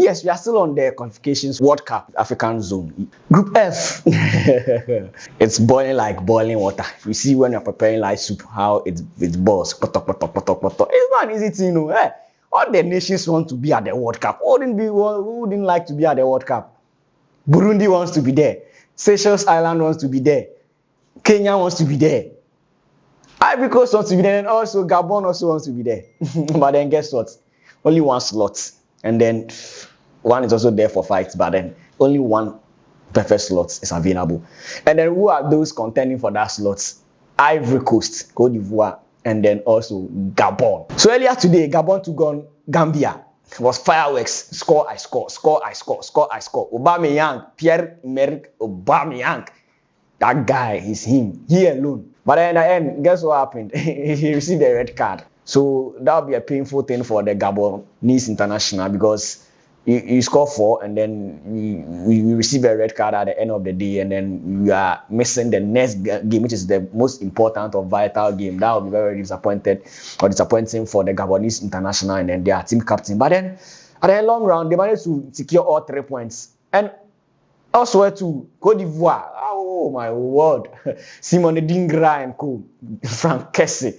Yes, we are still on the qualifications World Cup African zone. Group F. It's boiling like boiling water. You see when you're preparing like soup, how it boils. It's not an easy thing, you know. All the nations want to be at the World Cup. Who didn't like to be at the World Cup? Burundi wants to be there. Seychelles Island wants to be there. Kenya wants to be there. Ivory Coast wants to be there, and also Gabon also wants to be there. But then guess what? Only one slot. And then one is also there for fights, but then only one perfect slot is available. And then who are those contending for that slot? Ivory Coast, Cote d'Ivoire, and then also Gabon. So earlier today, Gabon took on Gambia. It was fireworks. Score, I score. Score, I score. Score, I score. Aubameyang, Pierre-Emerick Aubameyang. That guy is him. He alone. But then in the end, guess what happened? He received a red card. So that will be a painful thing for the Gabonese international because you score 4 and then you receive a red card at the end of the day, and then you are missing the next game, which is the most important or vital game. That will be very disappointing for the Gabonese international and then their team captain. But then at the long run, they managed to secure all 3 points. And also to Cote d'Ivoire. Oh my word. Simone Dingra and co. Frank Kessie.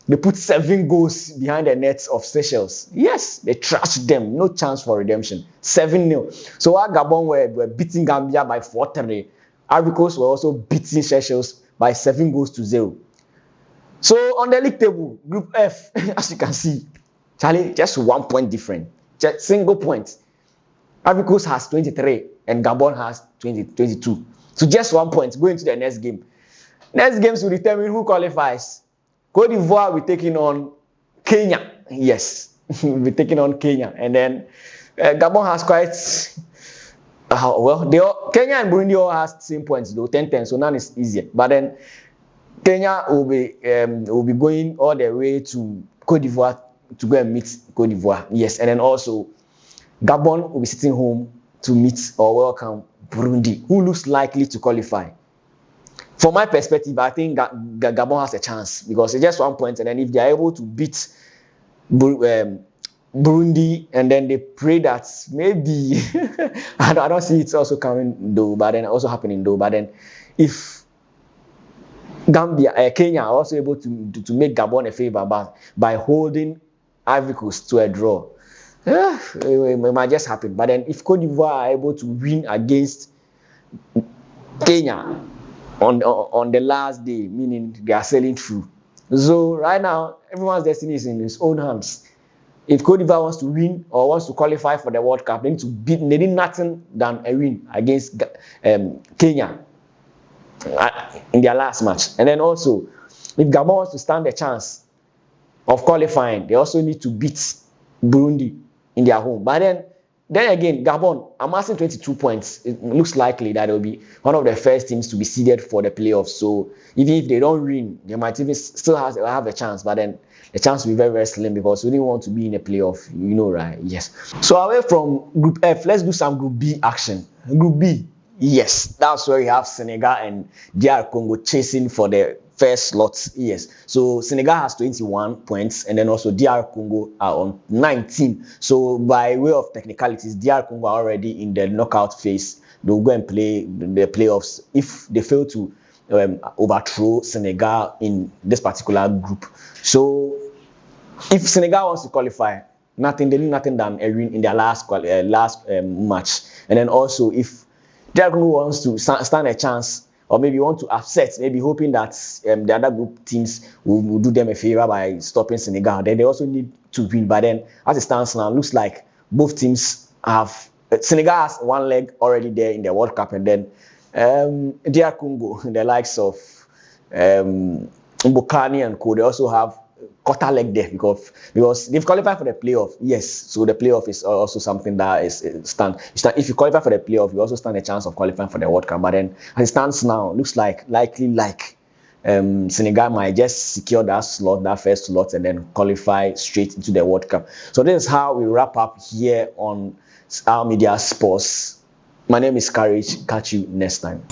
They put 7 goals behind the nets of Seychelles. Yes, they trashed them. No chance for redemption. 7-0. So while Gabon were beating Gambia by 4-3, Ivory Coast were also beating Seychelles by 7 goals to 0. So on the league table, Group F, as you can see, Charlie, just 1 point different. Just single point. Ivory Coast has 23 and Gabon has 22. So just 1 point going to the next game. Next games will determine who qualifies. Cote d'Ivoire will be taking on Kenya. Yes, we'll be taking on Kenya. And then Gabon has quite... Kenya and Burundi all has same points though, 10-10, so none is easier. But then Kenya will be going all the way to Cote d'Ivoire to go and meet Cote d'Ivoire. Yes, and then also Gabon will be sitting home to meet or welcome Burundi, who looks likely to qualify. From my perspective, I think Gabon has a chance because it's just 1 point, and then if they are able to beat Burundi, and then they pray that maybe I don't see it's also coming though, but then also happening though. But then if Kenya are also able to make Gabon a favor by holding Ivory Coast to a draw, it might just happen. But then if Cote d'Ivoire are able to win against Kenya on the last day, meaning they are sailing through. So right now, everyone's destiny is in his own hands. If Cote d'Ivoire wants to win or wants to qualify for the World Cup, they need nothing than a win against Kenya in their last match. And then also, if Gabon wants to stand a chance of qualifying, they also need to beat Burundi in their home. But then again, Gabon, amassing 22 points, it looks likely that they'll be one of the first teams to be seeded for the playoffs. So even if they don't win, they might even still have a chance. But then the chance will be very, very slim because we didn't want to be in a playoff, you know, right? Yes. So away from Group F, let's do some Group B action. Group B, yes, that's where we have Senegal and DR Congo chasing for the first slots. Yes, so Senegal has 21 points, and then also DR Congo are on 19. So by way of technicalities, DR Congo are already in the knockout phase. They'll go and play the playoffs if they fail to overthrow Senegal in this particular group. So if Senegal wants to qualify, they need nothing than a win in their last match. And then also if DR Congo wants to stand a chance, or maybe want to upset, maybe hoping that the other group teams will do them a favor by stopping Senegal, then they also need to win. But then, as it stands now, looks like both teams have... Senegal has one leg already there in the World Cup, and then DR Congo, the likes of Mbokani and co, they also have quarter leg there because they've qualified for the playoff. Yes, so the playoff is also something that if you qualify for the playoff, you also stand a chance of qualifying for the World Cup. But then as it stands now, looks likely Senegal might just secure that first slot and then qualify straight into the World Cup. So this is how we wrap up here on our media sports. My name is Courage. Catch you next time.